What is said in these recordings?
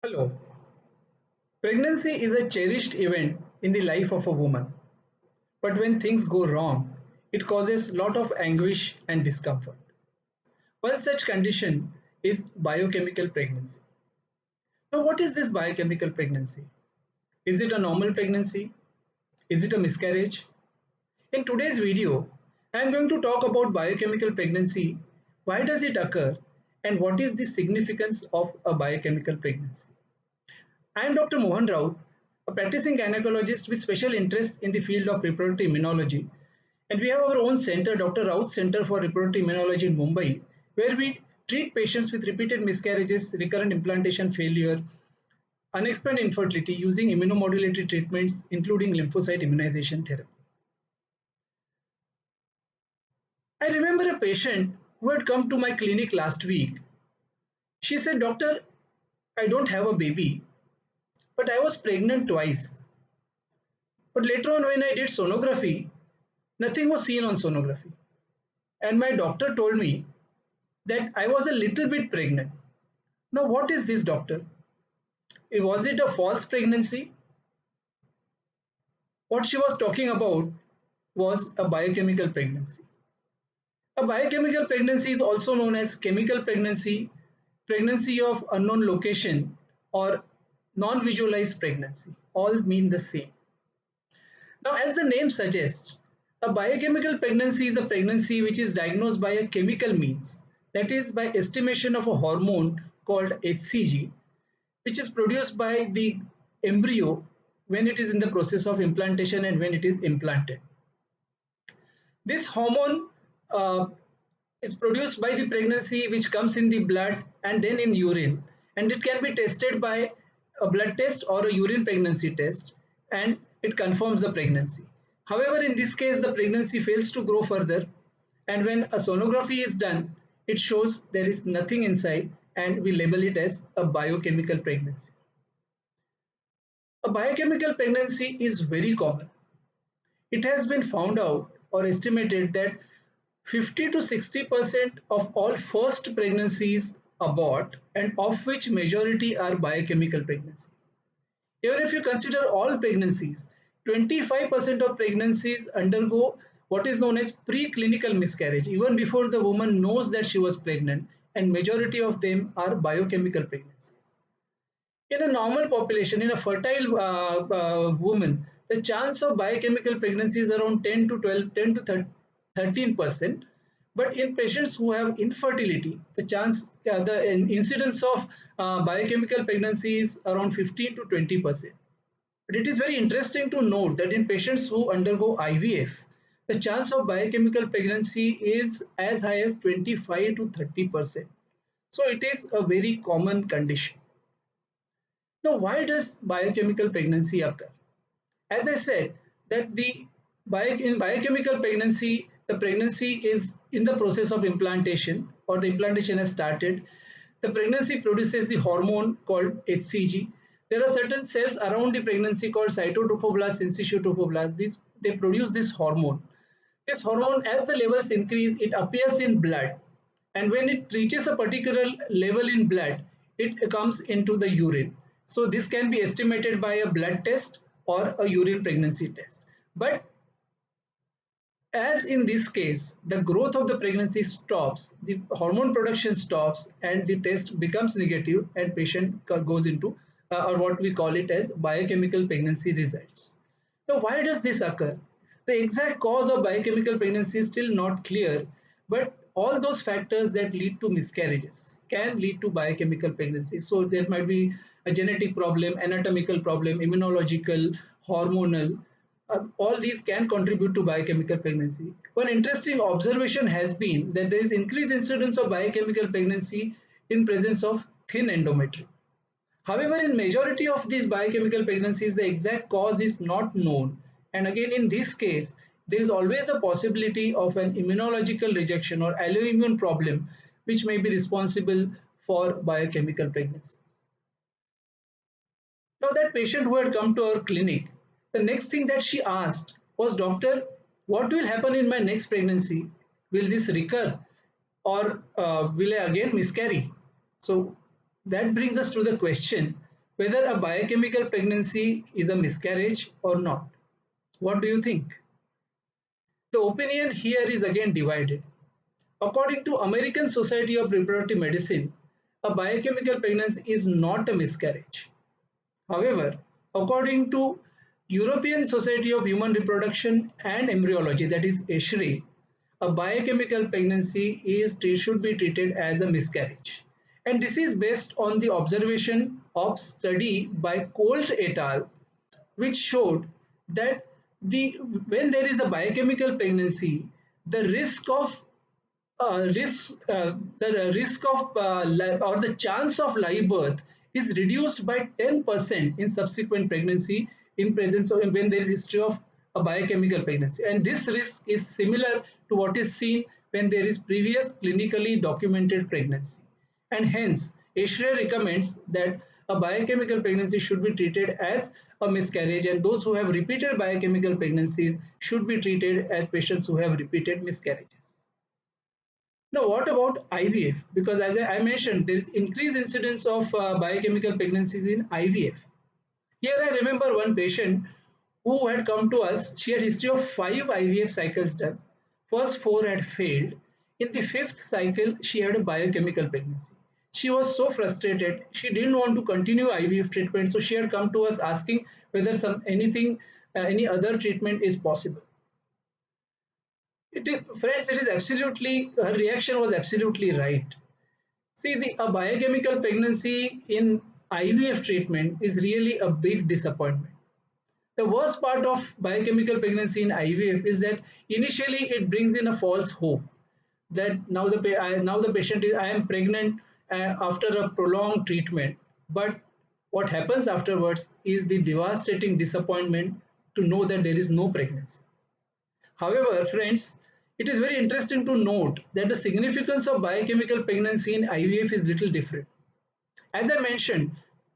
Hello. Pregnancy is a cherished event in the life of a woman. But when things go wrong, it causes a lot of anguish and discomfort. One such condition is biochemical pregnancy. Now, what is this biochemical pregnancy? Is it a normal pregnancy? Is it a miscarriage? In today's video, I am going to talk about biochemical pregnancy. Why does it occur? And what is the significance of a biochemical pregnancy? I am Dr. Mohan Raut, a practicing gynecologist with special interest in the field of reproductive immunology. And we have our own center, Dr. Raut Center for Reproductive Immunology in Mumbai, where we treat patients with repeated miscarriages, recurrent implantation failure, unexplained infertility using immunomodulatory treatments, including lymphocyte immunization therapy. I remember a patient who had come to my clinic last week. She said, Doctor, I don't have a baby, but I was pregnant twice. But later on, when I did sonography, nothing was seen on sonography. And my doctor told me that I was a little bit pregnant. Now, what is this, doctor? Was it a false pregnancy? What she was talking about was a biochemical pregnancy. A biochemical pregnancy is also known as chemical pregnancy, pregnancy of unknown location, or non visualized pregnancy. All mean the same. Now, as the name suggests, a biochemical pregnancy is a pregnancy which is diagnosed by a chemical means, that is, by estimation of a hormone called HCG, which is produced by the embryo when it is in the process of implantation and when it is implanted. This hormone uh, is produced by the pregnancy, which comes in the blood and then in urine, and it can be tested by a blood test or a urine pregnancy test, and it confirms the pregnancy. However, in this case, the pregnancy fails to grow further, and when a sonography is done, it shows there is nothing inside, and we label it as a biochemical pregnancy. A biochemical pregnancy is very common. It has been found out or estimated that 50 to 60% of all first pregnancies abort, and of which majority are biochemical pregnancies. Even if you consider all pregnancies, 25% of pregnancies undergo what is known as preclinical miscarriage, even before the woman knows that she was pregnant, and majority of them are biochemical pregnancies. In a normal population, in a fertile woman, the chance of biochemical pregnancy is around 10 to 12, 10 to 13%. But in patients who have infertility, the incidence of biochemical pregnancy is around 15 to 20%. But it is very interesting to note that in patients who undergo IVF, the chance of biochemical pregnancy is as high as 25 to 30%. So it is a very common condition. Now, why does biochemical pregnancy occur? As I said, that in biochemical pregnancy, the pregnancy is in the process of implantation, or the implantation has started. The pregnancy produces the hormone called HCG. There are certain cells around the pregnancy called cytotrophoblasts, syncytiotrophoblasts. They produce this hormone. This hormone, as the levels increase, it appears in blood, and when it reaches a particular level in blood, it comes into the urine. So this can be estimated by a blood test or a urine pregnancy test. But as in this case, the growth of the pregnancy stops, the hormone production stops, and the test becomes negative, and patient goes into or what we call it as biochemical pregnancy results. Now, why does this occur? The exact cause of biochemical pregnancy is still not clear, but all those factors that lead to miscarriages can lead to biochemical pregnancy. So there might be a genetic problem, anatomical problem, immunological, hormonal. All these can contribute to biochemical pregnancy. One interesting observation has been that there is increased incidence of biochemical pregnancy in presence of thin endometrium. However, in majority of these biochemical pregnancies, the exact cause is not known. And again, in this case, there is always a possibility of an immunological rejection or alloimmune problem, which may be responsible for biochemical pregnancies. Now, that patient who had come to our clinic, the next thing that she asked was, Doctor, what will happen in my next pregnancy? Will this recur, or will I again miscarry? So that brings us to the question, whether a biochemical pregnancy is a miscarriage or not. What do you think? The opinion here is again divided. According to American Society of Reproductive Medicine, a biochemical pregnancy is not a miscarriage. However, according to European Society of Human Reproduction and Embryology, that is ESHRE, a biochemical pregnancy should be treated as a miscarriage. And this is based on the observation of study by Colt et al., which showed that when there is a biochemical pregnancy, the risk of the risk of or the chance of live birth is reduced by 10% in subsequent pregnancy in presence of when there is history of a biochemical pregnancy, and this risk is similar to what is seen when there is previous clinically documented pregnancy, and hence ESHRE recommends that a biochemical pregnancy should be treated as a miscarriage, and those who have repeated biochemical pregnancies should be treated as patients who have repeated miscarriages. Now, what about IVF? Because as I mentioned, there is increased incidence of biochemical pregnancies in IVF. Here I remember one patient who had come to us. She had history of 5 IVF cycles done. First 4 had failed. In the 5th cycle, she had a biochemical pregnancy. She was so frustrated. She didn't want to continue IVF treatment, so she had come to us asking whether any other treatment is possible. Friends, it is absolutely, her reaction was absolutely right. See, a biochemical pregnancy in IVF treatment is really a big disappointment. The worst part of biochemical pregnancy in IVF is that initially it brings in a false hope that now the patient is I am pregnant after a prolonged treatment. But what happens afterwards is the devastating disappointment to know that there is no pregnancy. However, friends, it is very interesting to note that the significance of biochemical pregnancy in IVF is little different. As I mentioned,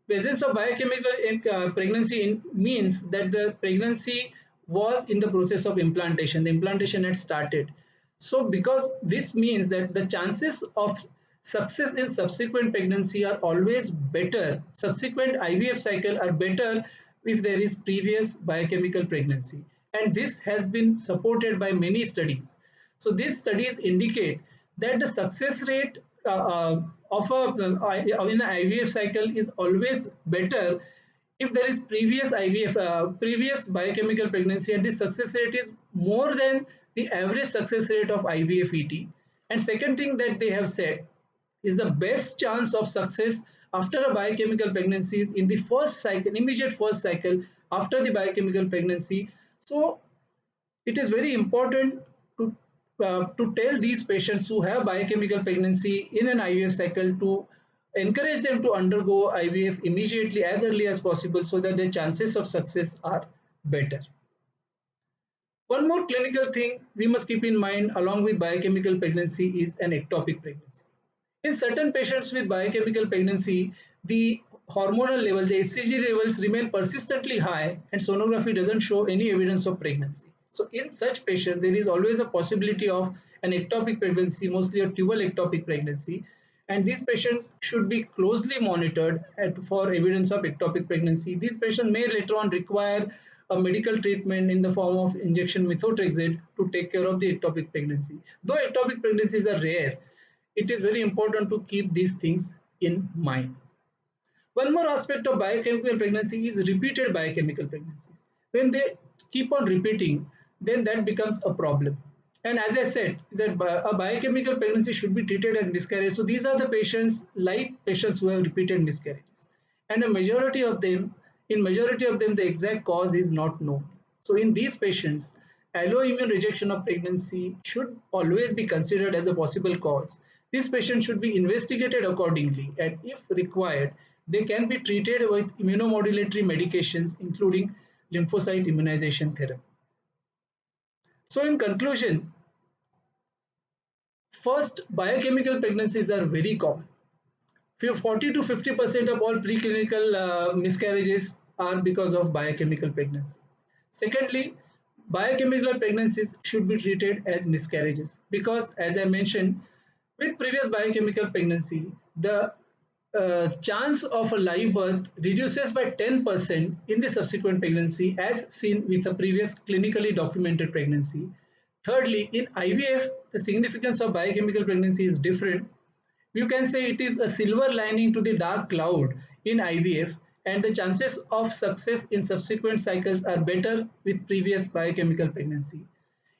presence of biochemical pregnancy means that the pregnancy was in the process of implantation. The implantation had started. So, because this means that the chances of success in subsequent pregnancy are always better, subsequent IVF cycle are better if there is previous biochemical pregnancy. And this has been supported by many studies. So, these studies indicate that the success rate of in an IVF cycle is always better if there is previous biochemical pregnancy, and the success rate is more than the average success rate of IVF ET. And second thing that they have said is the best chance of success after a biochemical pregnancy is in the first cycle, immediate first cycle after the biochemical pregnancy. So it is very important to tell these patients who have biochemical pregnancy in an IVF cycle to encourage them to undergo IVF immediately as early as possible so that their chances of success are better. One more clinical thing we must keep in mind along with biochemical pregnancy is an ectopic pregnancy. In certain patients with biochemical pregnancy, the hormonal level, the HCG levels remain persistently high and sonography doesn't show any evidence of pregnancy. So in such patients, there is always a possibility of an ectopic pregnancy, mostly a tubal ectopic pregnancy. And these patients should be closely monitored for evidence of ectopic pregnancy. These patients may later on require a medical treatment in the form of injection methotrexate to take care of the ectopic pregnancy. Though ectopic pregnancies are rare, it is very important to keep these things in mind. One more aspect of biochemical pregnancy is repeated biochemical pregnancies. When they keep on repeating, then that becomes a problem. And as I said, that a biochemical pregnancy should be treated as miscarriage. So these are the patients, like patients who have repeated miscarriages. And in majority of them, the exact cause is not known. So in these patients, alloimmune rejection of pregnancy should always be considered as a possible cause. These patients should be investigated accordingly, and if required, they can be treated with immunomodulatory medications, including lymphocyte immunization therapy. So, in conclusion, first, biochemical pregnancies are very common. 40 to 50% of all preclinical miscarriages are because of biochemical pregnancies. Secondly, biochemical pregnancies should be treated as miscarriages because, as I mentioned, with previous biochemical pregnancy, the chance of a live birth reduces by 10% in the subsequent pregnancy as seen with a previous clinically documented pregnancy. Thirdly, in IVF, the significance of biochemical pregnancy is different. You can say it is a silver lining to the dark cloud in IVF, and the chances of success in subsequent cycles are better with previous biochemical pregnancy.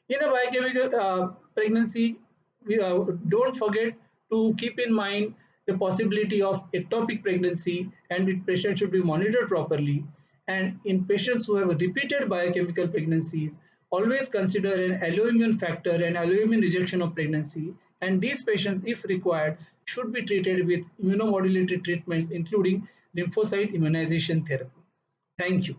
In a biochemical pregnancy, we don't forget to keep in mind the possibility of ectopic pregnancy, and the patient should be monitored properly. And in patients who have repeated biochemical pregnancies, always consider an alloimmune factor and alloimmune rejection of pregnancy. And these patients, if required, should be treated with immunomodulatory treatments, including lymphocyte immunization therapy. Thank you.